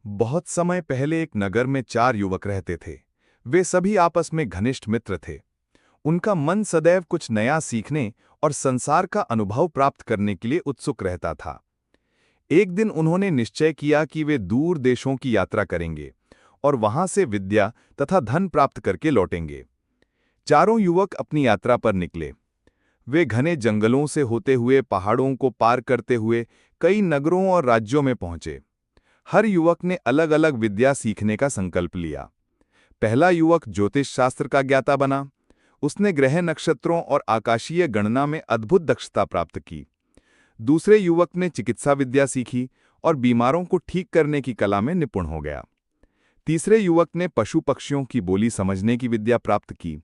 बहुत समय पहले एक नगर में 4 युवक रहते थे। वे सभी आपस में घनिष्ठ मित्र थे। उनका मन सदैव कुछ नया सीखने और संसार का अनुभव प्राप्त करने के लिए उत्सुक रहता था। एक दिन उन्होंने निश्चय किया कि वे दूर देशों की यात्रा करेंगे और वहां से विद्या तथा धन प्राप्त करके लौटेंगे। चारों युवक अपनी यात्रा पर निकले। वे घने जंगलों से होते हुए पहाड़ों को पार करते हुए कई नगरों और राज्यों में पहुंचे। हर युवक ने अलग अलग विद्या सीखने का संकल्प लिया। पहला युवक ज्योतिष शास्त्र का ज्ञाता बना। उसने ग्रह नक्षत्रों और आकाशीय गणना में अद्भुत दक्षता प्राप्त की। दूसरे युवक ने चिकित्सा विद्या सीखी और बीमारों को ठीक करने की कला में निपुण हो गया। तीसरे युवक ने पशु पक्षियों की बोली समझने की विद्या प्राप्त की।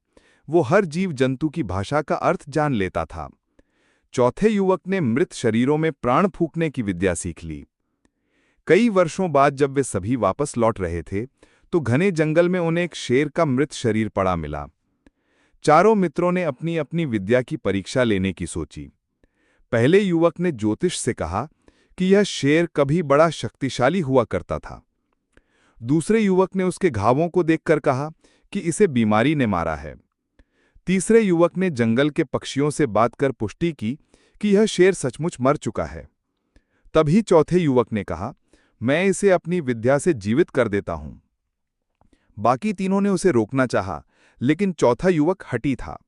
वो हर जीव जंतु की भाषा का अर्थ जान लेता था। चौथे युवक ने मृत शरीरों में प्राण फूंकने की विद्या सीख ली। कई वर्षों बाद जब वे सभी वापस लौट रहे थे तो घने जंगल में उन्हें एक शेर का मृत शरीर पड़ा मिला। चारों मित्रों ने अपनी अपनी विद्या की परीक्षा लेने की सोची। पहले युवक ने ज्योतिष से कहा कि यह शेर कभी बड़ा शक्तिशाली हुआ करता था। दूसरे युवक ने उसके घावों को देखकर कहा कि इसे बीमारी ने मारा है। तीसरे युवक ने जंगल के पक्षियों से बात कर पुष्टि की कि यह शेर सचमुच मर चुका है। तभी चौथे युवक ने कहा, मैं इसे अपनी विद्या से जीवित कर देता हूं। बाकी तीनों ने उसे रोकना चाहा, लेकिन चौथा युवक हठी था।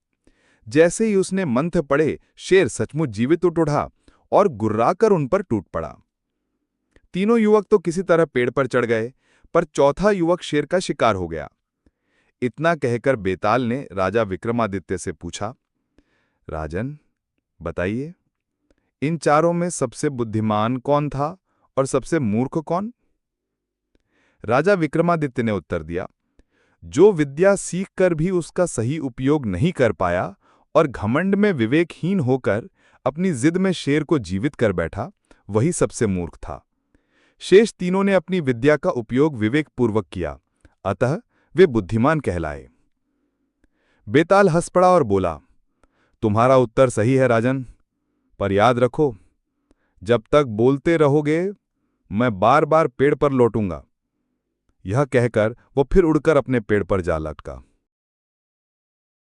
जैसे ही उसने मंत्र पढ़े, शेर सचमुच जीवित उठ उठा और गुर्राकर उन पर टूट पड़ा। तीनों युवक तो किसी तरह पेड़ पर चढ़ गए, पर चौथा युवक शेर का शिकार हो गया। इतना कहकर बेताल ने राजा विक्रमादित्य से पूछा, राजन, बताइए, इन चारों में सबसे बुद्धिमान कौन था और सबसे मूर्ख कौन? राजा विक्रमादित्य ने उत्तर दिया, जो विद्या सीखकर भी उसका सही उपयोग नहीं कर पाया और घमंड में विवेकहीन होकर अपनी जिद में शेर को जीवित कर बैठा, वही सबसे मूर्ख था। शेष तीनों ने अपनी विद्या का उपयोग विवेकपूर्वक किया, अतः वे बुद्धिमान कहलाए। बेताल हंस पड़ा और बोला, तुम्हारा उत्तर सही है राजन, पर याद रखो, जब तक बोलते रहोगे मैं बार बार पेड़ पर लौटूंगा। यह कहकर वो फिर उड़कर अपने पेड़ पर जा लटका।